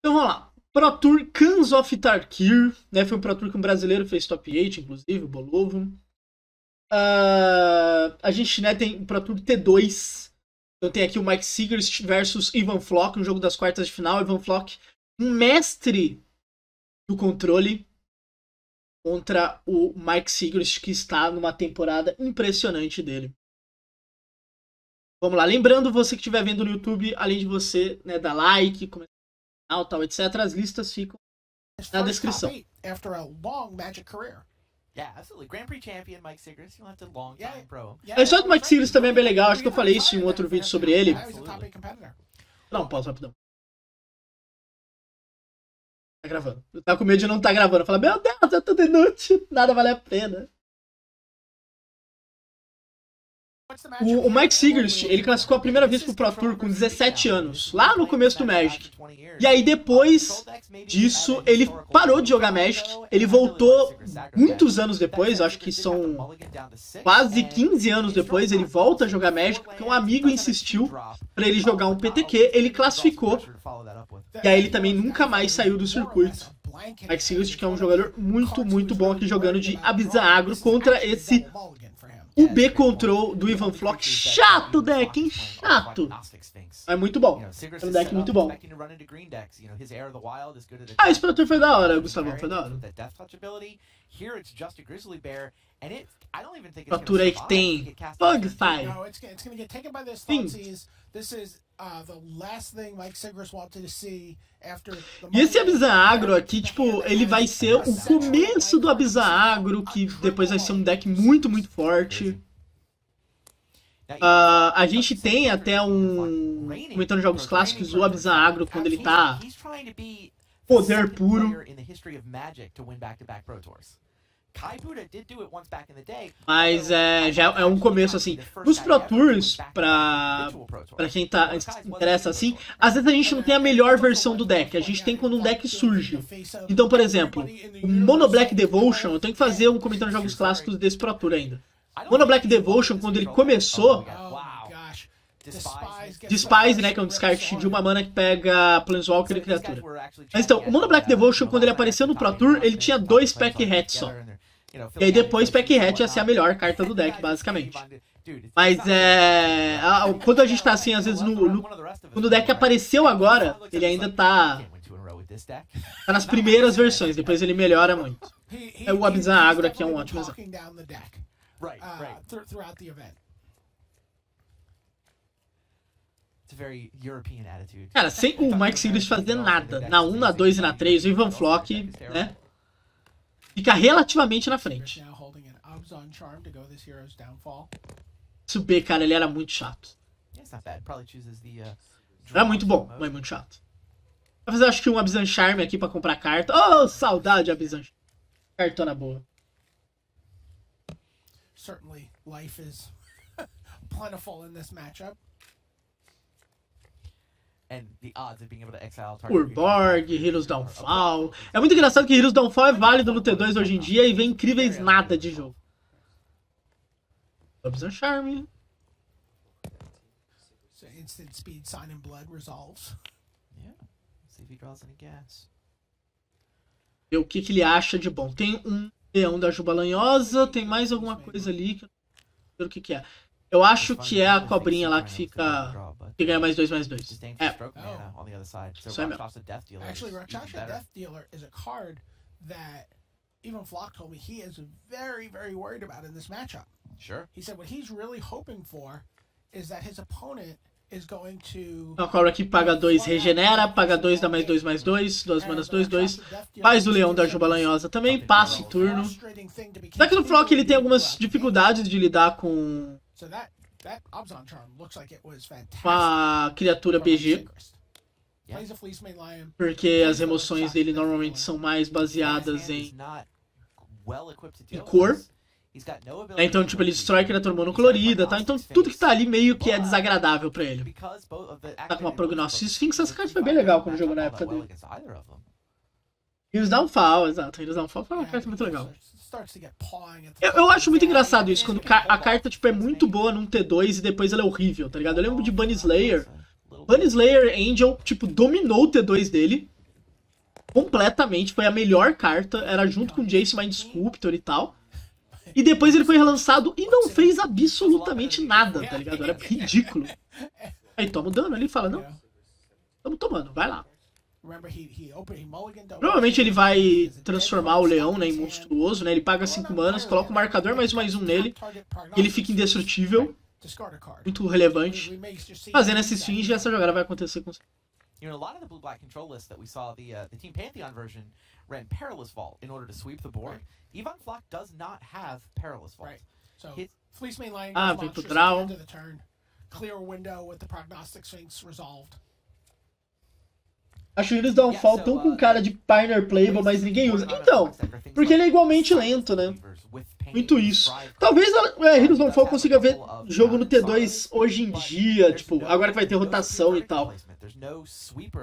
Então vamos lá. Pro Tour Cans of Tarkir, né? Foi um Pro Tour que um brasileiro fez top 8, inclusive, o Bolovo. A gente, né, tem o Pro Tour T2. Então tem aqui o Mike Sigrist versus Ivan Floch, no jogo das quartas de final. Ivan Floch, um mestre do controle, contra o Mike Sigrist, que está numa temporada impressionante dele. Vamos lá. Lembrando, você que estiver vendo no YouTube, além de você, né, dar like, comentar, tal, etc., as listas ficam na descrição. A história do Mike Sigrist também é bem legal. Acho que eu falei isso em um outro vídeo sobre ele. Não, pausa rapidão. Tá gravando. Eu tava com medo de não estar gravando. Eu falei, meu Deus, é tudo inútil. Nada vale a pena. O Mike Sigrist, ele classificou a primeira vez pro Pro Tour com 17 anos, lá no começo do Magic. E aí depois disso, ele parou de jogar Magic, ele voltou muitos anos depois, acho que são quase 15 anos depois, ele volta a jogar Magic, porque um amigo insistiu pra ele jogar um PTQ, ele classificou, e aí ele também nunca mais saiu do circuito. Mike Sigrist, que é um jogador muito, muito bom aqui jogando de Abisa Agro contra esse UB Control do Ivan Floch. Chato deck, hein? Chato. É muito bom. É um deck muito bom. Ah, esse Pro Tour foi da hora, Gustavão. Foi da hora. Pro Tour aí que tem Bugfire. E esse Abisa Agro aqui, tipo, ele vai ser o começo do Abisa Agro, que depois vai ser um deck muito, muito forte. A gente tem até comentando jogos clássicos, o Abisa Agro, quando ele tá poder puro. Mas já é um começo assim. Nos Pro Tours, pra quem se interessa assim, às vezes a gente não tem a melhor versão do deck. A gente tem quando um deck surge. Então, por exemplo, o Mono Black Devotion, eu tenho que fazer um comentário de jogos clássicos desse Pro Tour ainda. Mono Black Devotion, quando ele começou, Despise, né, que é um descarte de uma mana que pega Planeswalker e criatura. Mas então, o Mono Black Devotion, quando ele apareceu no Pro Tour, ele tinha 2 Pack Hats só. E aí depois Pack Hat ia ser a melhor carta do deck, basicamente. Mas quando a gente tá assim, às vezes, quando o deck apareceu agora, ele ainda tá nas primeiras versões, depois ele melhora muito. O Abisa Agro aqui é um ótimo exemplo. Cara, sem o Mike Sigrist fazer nada, na 1, na 2 e na 3, o Ivan Floch, né, fica relativamente na frente. Isso B, cara, ele era muito chato. Era muito bom, mas muito chato. Vou fazer, acho que um Abzan Charme aqui pra comprar carta. Oh, saudade, Abzan. Cartona boa. Certainly, life is plentiful in this matchup. Urborg, Heroes Downfall. É muito engraçado que Heroes Downfall é válido no T2 hoje em dia e vem incríveis nada de jogo. Abzan Charme. So instant speed, sign and blood resolves. Ver o que ele acha de bom. Tem um Leão da Juba Lanhosa, tem mais alguma coisa ali que eu não sei o que é. Eu acho que é a cobrinha lá que fica. Que ganha mais 2/2. É. Isso é mesmo. Actually, Rakshasa Death Dealer is a card that even Floch told me he is very, very worried about in this matchup. Sure. He said what he's really hoping for is that his opponent is going to. A cobra aqui paga 2, regenera, paga 2, dá mais 2/2, 2 manas 2/2. Faz o Leão da Juba Lanhosa também, passa o turno. Só que no Floch ele tem algumas dificuldades de lidar com a criatura BG. Porque as emoções dele normalmente são mais baseadas em cor. Então, tipo, ele destrói a criatura monocolorida, tá? Então, tudo que tá ali meio que é desagradável pra ele. Tá com uma Prognosis Sphinx, essa carta foi bem legal quando jogou na época dele. Heroes Downfall, exato. Heroes Downfall foi uma carta muito legal. Eu acho muito engraçado isso, quando a carta, tipo, é muito boa num T2 e depois ela é horrível, tá ligado? Eu lembro de Bunny Slayer. Bunny Slayer Angel, tipo, dominou o T2 dele. completamente. Foi a melhor carta. Era junto com o Jace Mind Sculptor e tal. E depois ele foi relançado e não fez absolutamente nada, tá ligado? Era ridículo. Aí toma o dano ali e fala, não, estamos tomando, vai lá. Provavelmente ele vai transformar o leão, né, em monstruoso, né? Ele paga 5 manas, coloca o marcador mais um nele. E ele fica indestrutível. Muito relevante. Fazendo essa esfinge, essa jogada vai acontecer com você. You know, a lot of the blue-black control lists that we saw, the Team Pantheon version ran Perilous Vault in order to sweep the board. Yvonne Floch does not have Perilous Vault. Right. So, Fleece Main Lane vem pro draw. end of the turn. Clear window with the Prognostic Sphinx resolved. Acho que eles dão falta tão com cara de Pioneer Playable, mas ninguém usa. Então, porque ele é igualmente lento, né? Muito isso. Talvez Heroes Don't Fall consiga ver jogo no T2 hoje em dia, tipo, agora que vai ter rotação e tal.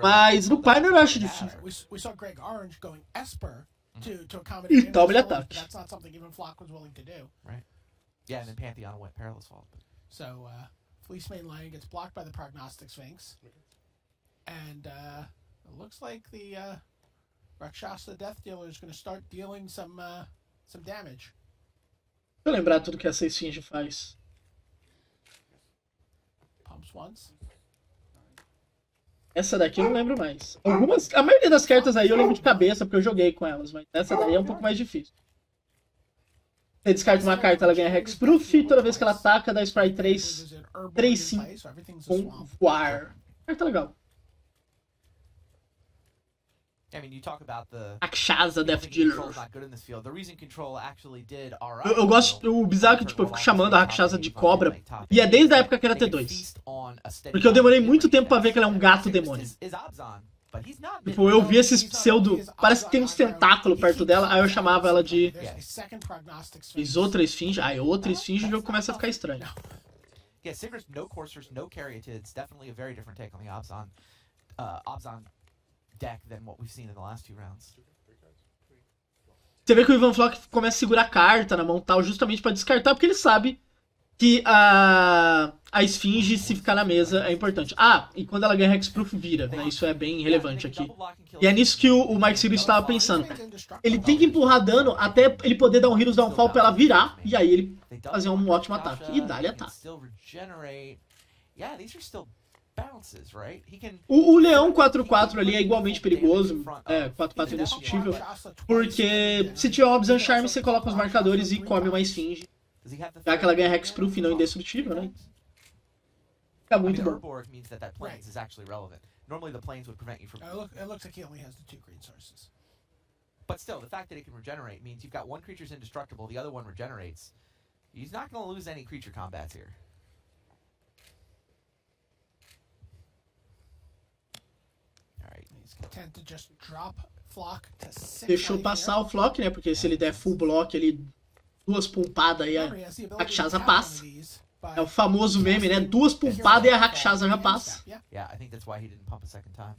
Mas no Pioneer eu acho difícil. E toma ele ataque. Yeah, and then Pantheon went Perilous Vault. So, Fleece Main Lane gets blocked by the Prognostic Sphinx. And, it looks like the, Rakshasa Death Dealer is going to start dealing some damage. Deixa eu lembrar tudo que essa esfinge faz. Pumps once. Essa daqui eu não lembro mais. A maioria das cartas aí eu lembro de cabeça, porque eu joguei com elas, mas essa daí é um pouco mais difícil. Você descarta uma carta, ela ganha Hexproof, e toda vez que ela ataca, dá Sprite 3/5 com voar. Carta legal. Rakshasa Death Dealer. Eu gosto, o bizarro é que tipo, eu fico chamando a Rakshasa de cobra, e é desde a época que era T2. Porque eu demorei muito tempo pra ver que ela é um gato demônio. Tipo, eu vi esses pseudo... Parece que tem uns tentáculos perto dela, aí eu chamava ela de... Fiz outra esfinge, aí outra esfinge e o jogo começa a ficar estranho. Yeah, Sigrist, no coursers, no caryatids, definitely a very different take on the Obzon deck than what we've seen in the last 2 rounds. Você vê que o Ivan Floch começa a segurar a carta na mão tal, justamente pra descartar, porque ele sabe que a esfinge, se ficar na mesa, é importante. Ah, e quando ela ganha Hexproof, vira, né? Isso é bem relevante aqui. E é nisso que o Mike Sigrist estava pensando. Ele tem que empurrar dano até ele poder dar um Heroes Downfall pra ela virar, e aí ele fazer um ótimo ataque. E dá-lhe ataque. O leão 4/4 ali é igualmente perigoso, 4/4 indestrutível, porque se tiver um Obsidian Charm, você coloca os marcadores e come uma esfinge. Já que ela ganha Hexproof e não indestrutível, né? Fica muito bom. But still, the fact that it can regenerate means you've got one creature's indestructible, the other one regenerates. He's not going to lose any creature combats here. Deixou passar o Floch, né? Porque se ele der full block ali, 2 pumpadas aí, a Rakshasa passa. É o famoso meme, né? 2 pumpadas e a Rakshasa já passa.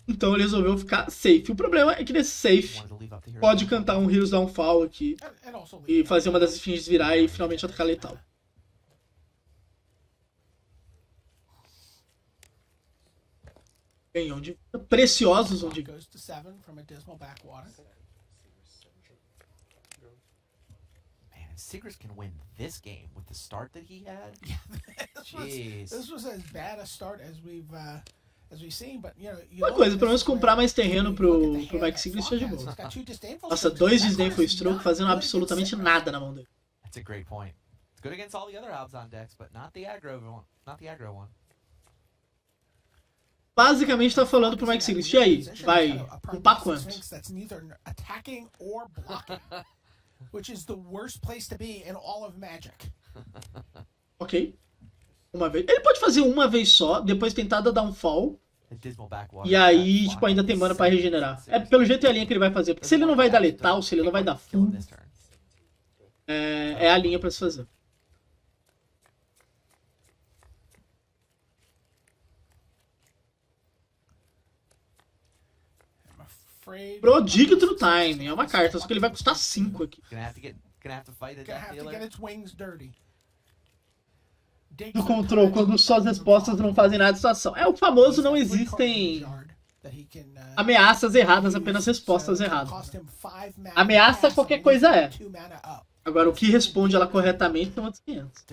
Então ele resolveu ficar safe. O problema é que nesse safe pode cantar um Heroes Downfall aqui e fazer uma das esfinges virar e finalmente atacar letal. Ganhou de preciosos onde Sigrist can win this game with the start that he had. Jeez. This was as bad a start as we've seen, but you know. Uma coisa, pelo menos comprar mais terreno pro Mike Sigrist é de boa. Nossa, 2 Disdainful Stroke fazendo absolutamente nada na mão dele. That's a great point. It's good against all the other Obzon decks, but not the aggro one. Not the aggro one. Basicamente tá falando pro Mike Sigrist, e aí, vai upar quanto? Which is the worst place to be in all of Magic. Ok. Uma vez. Ele pode fazer uma vez só, depois tentar dar downfall. E aí, tipo, ainda tem mana pra regenerar. É pelo jeito é a linha que ele vai fazer. Porque se ele não vai dar letal, se ele não vai dar full, é a linha pra se fazer. Prodigue True Time. É uma carta, só que ele vai custar 5 aqui. No control, quando suas respostas não fazem nada de situação. É o famoso não existem Ameaças erradas, apenas respostas erradas. Ameaça qualquer coisa é. Agora, o que responde ela corretamente são outros 500.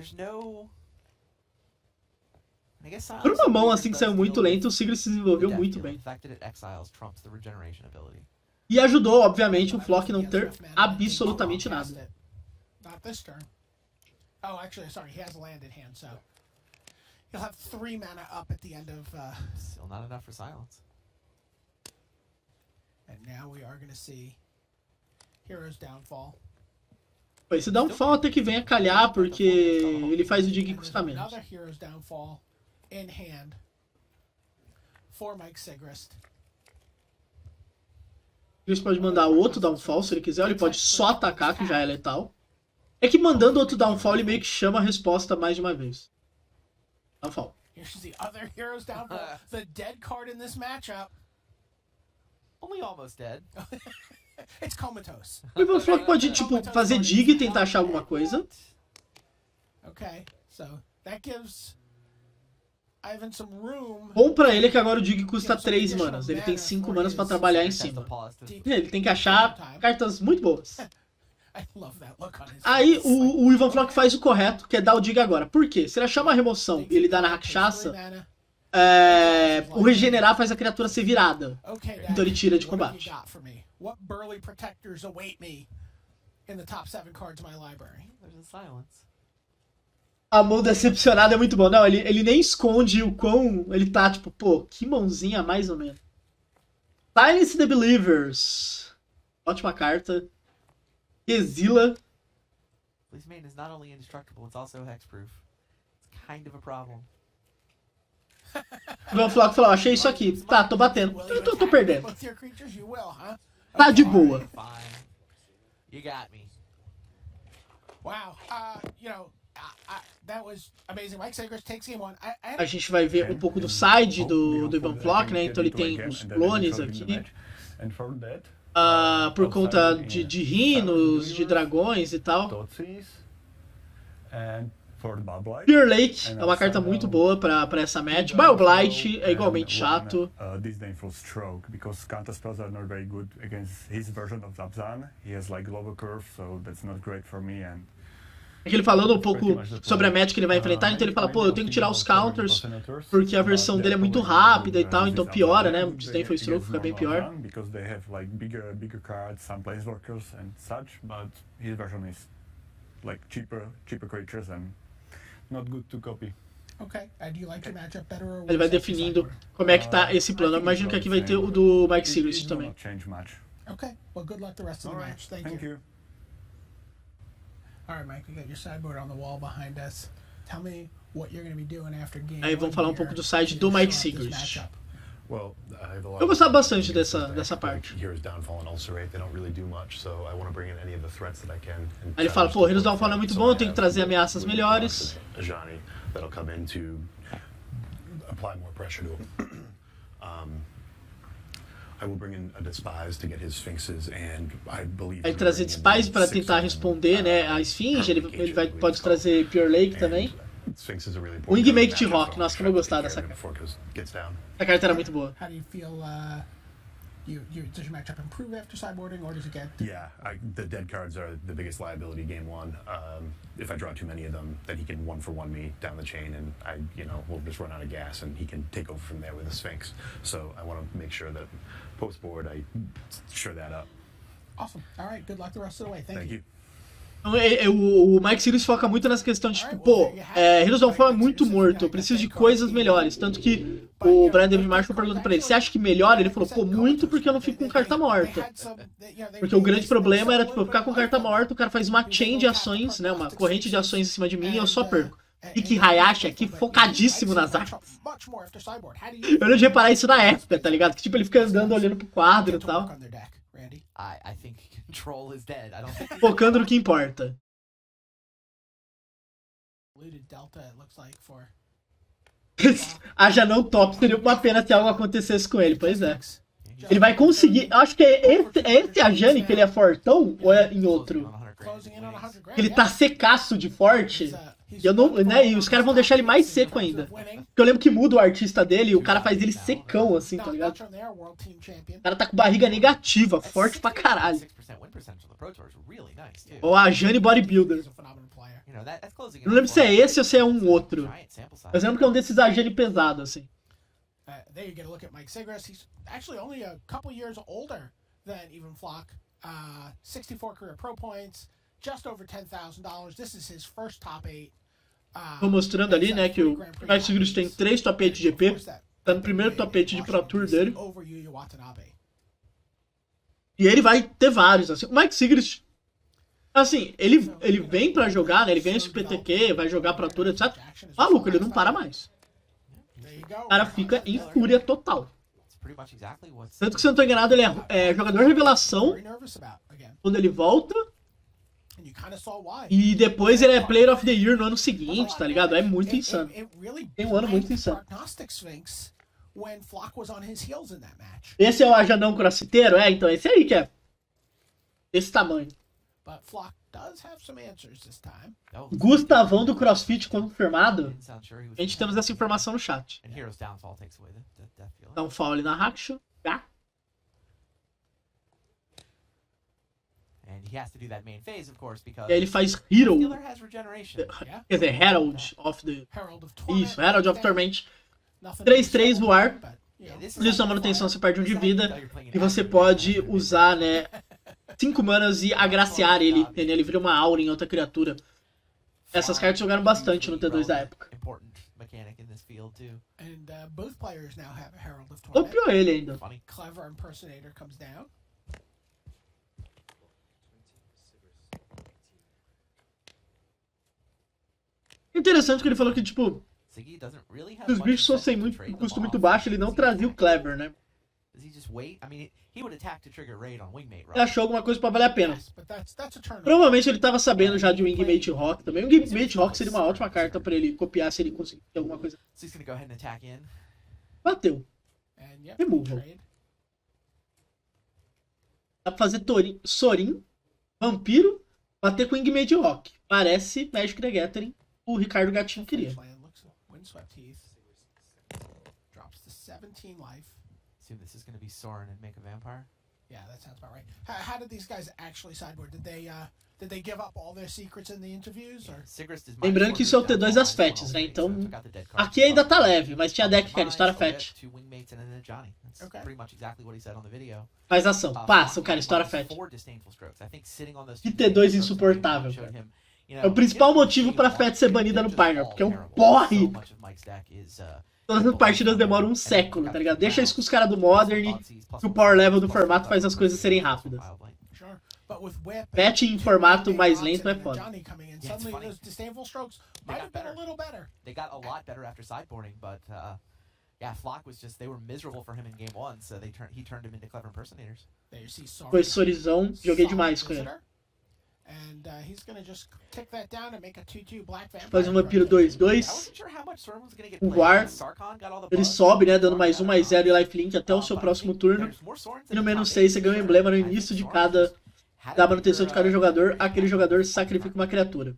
Por uma mão assim que saiu muito lento, o Sigrist se desenvolveu muito bem. E ajudou, obviamente, o Floch não ter absolutamente nada. Oh, actually, sorry, he has land in hand, so he'll have 3 mana up at the end of. Still not enough for silence. And now we are going to see Hero's Downfall. Esse Downfall até que vem a calhar, porque ele faz o dig que custa menos. Another Hero's Downfall in hand for Mike Sigrist. Ele pode mandar outro Downfall se ele quiser, ou ele pode só atacar, que já é letal. É que mandando outro Downfall, ele meio que chama a resposta mais de uma vez. Downfall. Here's the other Hero's Downfall. The dead card in this matchup. Only almost dead. It's comatose. O Floch pode, tipo, fazer dig e tentar achar alguma coisa. Okay, so that gives Ivan some room. Bom pra ele é que agora o dig custa 3 manas. Ele tem 5 manas pra trabalhar em cima. Ele tem que achar cartas muito boas. Aí o Ivan Floch faz o correto, que é dar o dig agora. Por quê? Se ele achar uma remoção e ele dá na Rakshasa, o regenerar faz a criatura ser virada. Então ele tira de combate. A mão decepcionada é muito bom. Não, ele nem esconde o quão ele tá, tipo, pô, que mãozinha mais ou menos. Silence the Believers. Ótima carta. Exila. This main is not only indestructible, it's also hexproof. It's kind of a problem. O Ivan Floch falou, achei isso aqui. Tá, tô batendo. Eu tô perdendo. Tá de boa. You got me. Wow. You know, that was amazing. Mike Sigrist takes game 1. A gente vai ver um pouco do side do Ivan Floch, né? Então ele tem os clones aqui. Por conta de rinos, de dragões e tal. Pure Lake é uma carta muito boa pra essa match. Bioblight é igualmente chato. É que ele falando um pouco sobre a match que ele vai enfrentar, então ele fala, pô, eu tenho que tirar os counters, porque a versão dele é muito rápida e tal, então piora, né? O Disdainful Stroke fica bem pior. Ele vai definindo como é que tá esse plano. Eu imagino que aqui vai ter o do Mike Sigrist também. Okay, well, good luck the rest of the match. Thank you. All right, Mike, we got your sideboard on the wall behind us. Tell me what you're going to be doing after game. Aí vamos falar um pouco do side do Mike Sigrist. Eu gostava bastante dessa parte. Aí ele fala, pô, Heroes Downfall é muito bom, eu tenho que trazer ameaças melhores. Aí trazer Despise para tentar responder, né, a Esfinge, ele pode trazer Pure Lake também. Wingmake de Rock, nossa, como eu gostava dessa carta. A carta era muito boa. Does your matchup improve after sideboarding, or does it get? Yeah, the dead cards are the biggest liability game 1. If I draw too many of them, then he can 1-for-1 me down the chain, and we'll just run out of gas, and he can take over from there with the Sphinx. So I want to make sure that post board I sure that up. Awesome. All right. Good luck the rest of the way. Thank you. O Mike Sigrist foca muito nessa questão de, tipo, pô, Heroes Downfall é muito morto, eu preciso de coisas melhores. Tanto que o Brian David Marshall perguntou pra ele, você acha que melhora? Ele falou, pô, muito porque eu não fico com carta morta. Porque o grande problema era, tipo, eu ficar com carta morta, o cara faz uma chain de ações, né, uma corrente de ações em cima de mim e eu só perco. E que Hayashi aqui focadíssimo nas artes. Eu não ia reparar isso na época, tá ligado? Que tipo, ele fica andando olhando pro quadro e tal. I think control is dead. I don't think Focando no que importa. Haja não top, seria uma pena se algo acontecesse com ele, pois é. Ele vai conseguir. Acho que é esse a Jane que ele é fortão ou é em outro? Ele tá secaço de forte. E, eu não, né, e os caras vão deixar ele mais seco ainda. Porque eu lembro que muda o artista dele e o cara faz ele secão, assim, tá ligado? O cara tá com barriga negativa, forte pra caralho. Ou a Jane Bodybuilder. Eu não lembro se é esse ou se é um outro. Mas eu lembro que é um desses Jane pesado, assim. There you get a look at Mike Sigrist. He's actually only a couple years older than even Floch. 64 career pro points, just over $10,000. This is his first top 8. Tô mostrando ali, né, que o Mike Sigrist tem 3 top 8 de GP. Tá no primeiro top 8 de Pro Tour dele. E ele vai ter vários, assim. O Mike Sigrist, assim, ele vem pra jogar, né, ele ganha esse PTQ, vai jogar Pro Tour, etc. Maluco, ele não para mais. O cara fica em fúria total. Tanto que, se eu não tô enganado, ele é jogador revelação quando ele volta. E depois ele é Player of the Year no ano seguinte, tá ligado? É muito insano. Tem um ano muito insano. Esse é o Ajanão crossfiteiro? É, então esse aí que é. Esse tamanho. Gustavão do CrossFit confirmado. A gente temos essa informação no chat. Dá um foul ali na Haksha. Tá? E aí ele faz Hero. Quer dizer, Herald of the... Isso, Herald of Torment. 3-3 voar. Isso na manutenção você perde 1 de vida. E você pode usar, né, 5 manas e agraciar ele. Ele vira uma aura em outra criatura. Essas cartas jogaram bastante no T2 da época. Copiou ele ainda. Interessante que ele falou que, tipo, se os bichos fossem muito, um custo muito baixo, ele não trazia o Clever, né? Ele achou alguma coisa pra valer a pena. Provavelmente ele tava sabendo já de Wingmate Rock também. O Wingmate Rock seria uma ótima carta pra ele copiar se ele conseguir alguma coisa. Bateu. Removal. Dá pra fazer Sorin, Vampiro, bater com Wingmate Rock. Parece Magic the Gathering. O Ricardo Gatinho queria. Assume this is going to be Sorin and make a vampire. Yeah, that sounds about right. How did these guys actually sideboard? Did they give up all their secrets in the interviews? Or? Lembrando que isso é o T2 das Fets, né? Então, aqui ainda tá leve, mas tinha deck que era história Fet. Faz ação, passa o cara, história Fet. Que T2 insuportável, cara. É o principal motivo pra Fet ser banida no Pioneer, porque é um porre. Todas as partidas demoram um século, tá ligado? Deixa isso com os caras do Modern, que o power level do formato faz as coisas serem rápidas. Patch em formato mais lento é foda. Foi Sorizão, joguei demais com ele. Faz um vampiro 2/2. O War. Ele sobe, né? Dando +1/0 e lifelink até o seu próximo turno. E no menos 6 você ganha um emblema no início de da manutenção de cada jogador. Aquele jogador sacrifica uma criatura.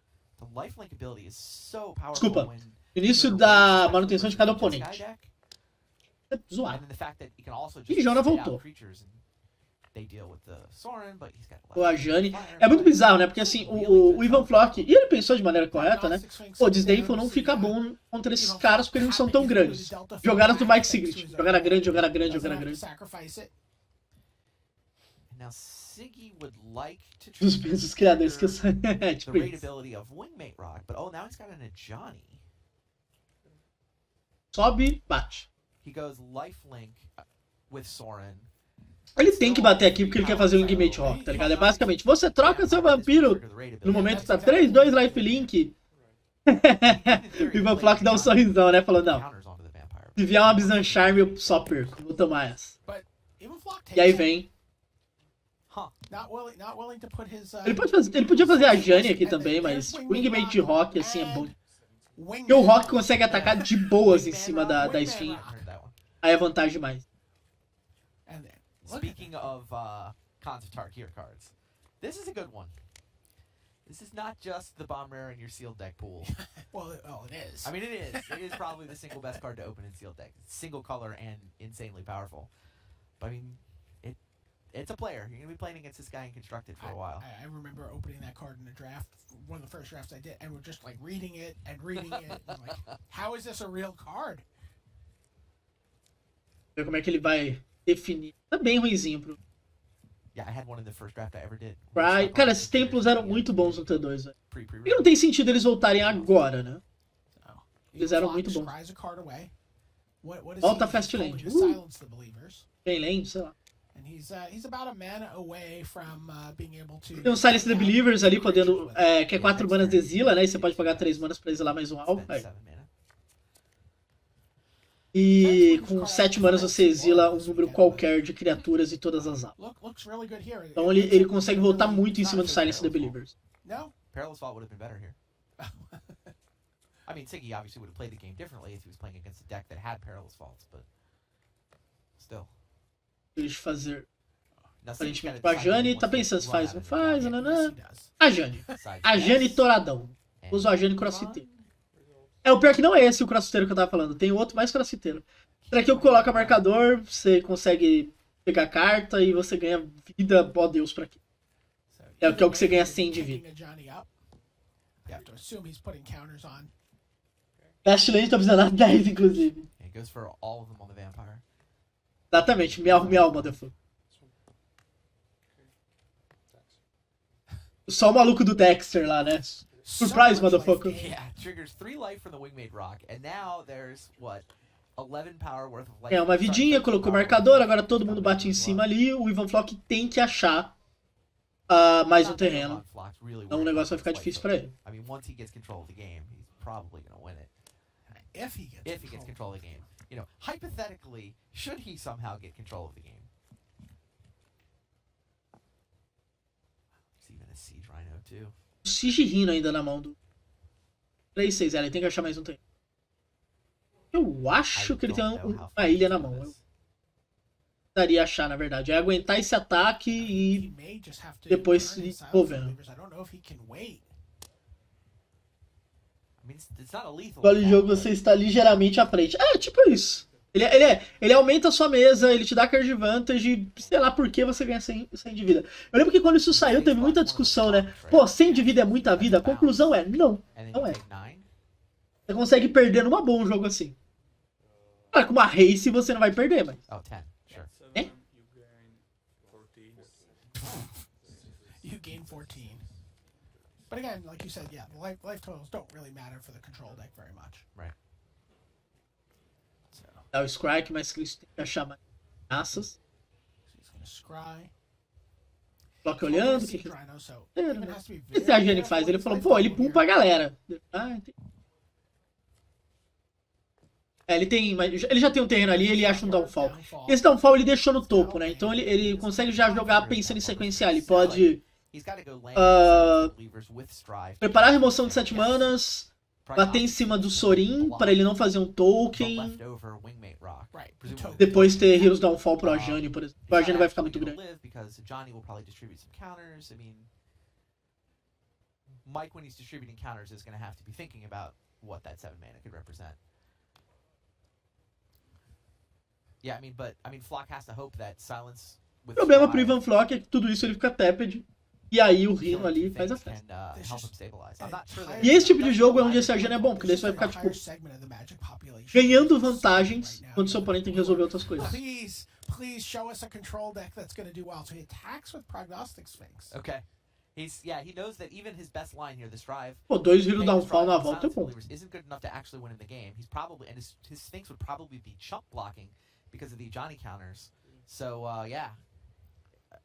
Desculpa. No início da manutenção de cada oponente. É zoado. E Jona voltou. O Ajani. É muito bizarro, né? Porque assim, o Ivan Floch, e ele pensou de maneira correta, né? Pô, Disdainful não fica bom contra esses caras porque eles não são tão grandes. Jogaram do Mike Sigrist. Jogaram grande, jogaram grande, jogaram grande. Dos mesmos criadores que eu sou. É, tipo isso. Sobe, bate. Ele tem que bater aqui porque ele quer fazer o Wingmate Rock, tá ligado? É basicamente, você troca seu vampiro no momento que tá 3/2 lifelink. E o Ivan Floch dá um sorrisão, né? Falou, não. Se vier uma Bizarre Charm, eu só perco. Vou tomar essa. E aí vem. Ele podia fazer a Jane aqui também, mas o Wingmate Rock, assim, é bom. Porque o Rock consegue atacar de boas em cima da Sphinx. Aí é vantagem demais. Speaking of cons of Tarkir cards, this is a good one. This is not just the bomb rare in your sealed deck pool. Well, it is. I mean, it is. It is probably the single best card to open in sealed deck. It's single color and insanely powerful. But I mean, it's a player. You're gonna be playing against this guy in Constructed for a while. I remember opening that card in a draft, one of the first drafts I did, and we're just like reading it and reading it. And like, how is this a real card? Ver como é que ele vai definir. Tá bem ruinzinho pro. Yeah, I had one in the first draft I ever did. Cara, esses templos eram muito bons no T2, velho. Pre-pre. E não tem sentido eles voltarem agora, né? So, Eles eram muito bons. scries a card away. What is Volta he Fast holding Land. to silence the believers? Bem lento, sei lá. And he's about a mana away from being able to. Tem um Silence the Believers ali, podendo. Que é 4 manas de exila, né? E você pode pagar 3 manas pra exilar mais um alvo. Spend 7 mana. E com 7 manas você exila um número qualquer de criaturas e todas as alvas. Looks really good here. Então ele consegue voltar muito em cima do Silence the Believers. No. Perilous Vault would have been better here. I mean, Siggy obviously would have played the game differently if he was playing against a deck that had Perilous Vaults, but still. Eles fazer. Now, Aparentemente com a Jane, tá pensando se faz ou não faz, nananã. A Jane. A Jane Toradão. Usa a Jane crossfiteiro. É, o pior que não é esse o crossfiteiro que eu tava falando. Tem outro mais crossfiteiro. Aqui eu coloco marcador, você consegue pegar carta e você ganha vida, ó Deus, pra quê? É o que você ganha 100 de vida. Fast Lane tá precisando de 10, inclusive. It goes for all of them on the Vampire. Exatamente, miau, motherfucker. Só o maluco do Dexter lá, né? Surprise, motherfucker. Yeah, triggers 3 life from the Wingmate Rock, and now there's, what, 11 power worth of life. É uma vidinha, colocou marcador, agora todo mundo bate em cima ali, o Ivan Floch tem que achar mais um terreno. Então o negócio vai ficar difícil pra ele. I mean, once he gets control of the game, he's probably going to win it. If he gets control of the game. You know, hypothetically, should he somehow get control of the game? There's even a Siege Rhino, too. O Siege Rhino ainda na mão do 3-6, ele tem que achar mais um terreno. Eu acho que ele tem uma ilha na mão. Eu precisaria achar, na verdade. É aguentar esse ataque e depois se envolvendo. Escolhe o jogo, você está ligeiramente à frente. É, tipo isso. Ele aumenta a sua mesa, ele te dá card advantage, sei lá por que você ganha 100 de vida. Eu lembro que quando isso saiu, teve muita discussão, né? Pô, 100 de vida é muita vida? A conclusão é, não é. Você consegue perder numa boa um jogo assim. Claro, com uma race você não vai perder, mas... É? You gain 14. But again, like you said, yeah, the life totals don't really matter for the control deck very much. Right. So, Dá o Scry, mas que eles têm que achar mais ameaças. he's gonna scry. Floch olhando, o que que... Rhino, so É, even has to be o que a Jenny faz? Ele falou, pô, ele pumpa a galera. Ah, entendi. É, ele já tem um terreno ali, ele acha um downfall. Esse downfall ele deixou no topo, né? Então ele consegue já jogar pensando em sequenciar. Ele pode preparar a remoção de 7 manas, bater em cima do Sorin para ele não fazer um token, depois ter Heroes Downfall pro Ajani, por exemplo. O Ajani vai ficar muito grande. Mike, when he's distributing counters, is going to have to be thinking about what that 7 mana could represent. Yeah, I mean, Floch has to hope that silence. O problema pro Ivan Floch é que tudo isso ele fica tapped. E aí o Rhino ali faz a festa. E esse tipo de jogo é onde esse Ajani é bom, porque daí você vai ficar, tipo, ganhando vantagens quando seu oponente tem que resolver outras coisas. Please show us a control deck that's going to do well. So he attacks with Prognostic Sphinx. Okay. He knows that even his best line here, this drive. Pô, 2 Hero Downfall na volta é bom. Isn't good enough to actually win in the game. He's probably, and his Sphinx would probably be chump blocking because of the Johnny counters. So, yeah.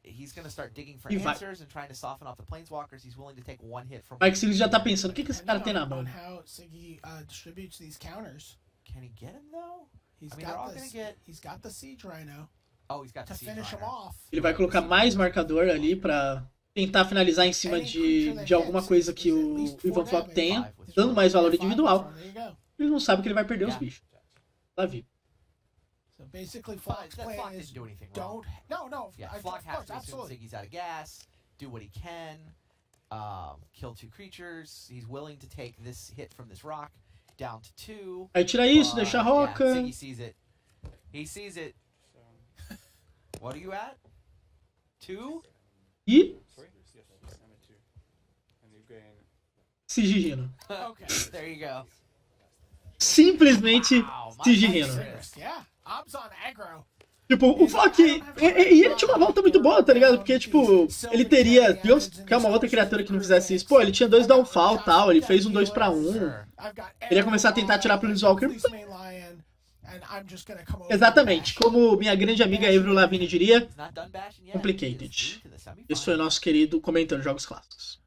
He's going to start digging for answers and trying to soften off the planeswalkers. He's willing to take 1 hit from... Mike Sigrist já tá pensando, o que esse cara tem na mão? How Siggy distributes these counters. Can he get him, though? He's got the Siege Rhino. Oh, he's got to finish him off. Ele vai colocar mais marcador ali pra tentar finalizar em cima de alguma coisa que o Ivan Floch tenha, dando mais valor individual. Ele não sabe que ele vai perder os bichos. Tá vivo. So basically, Floch's plan is don't. No. Yeah, Floch has to assume Ziggy's out of gas, do what he can. kill 2 creatures. He's willing to take this hit from this rock down to 2. Aí tira isso, deixa a roca. Yeah, Siggy sees it. He sees it. What are you at? 2? E Sigirino. Okay. There you go. Simplesmente Wow, Sigirino. Sigrist, yeah. Ob's on aggro. Tipo, o Floch, e ele tinha uma volta muito boa, tá ligado? Porque, tipo, ele teria, digamos que é uma outra criatura que não fizesse isso. Pô, ele tinha 2 downfall e tal, ele fez um 2/1. Ele ia começar a tentar tirar pro Planeswalker. Exatamente, como minha grande amiga Avril Lavigne diria, complicated. Isso foi o nosso querido comentando Jogos Clássicos.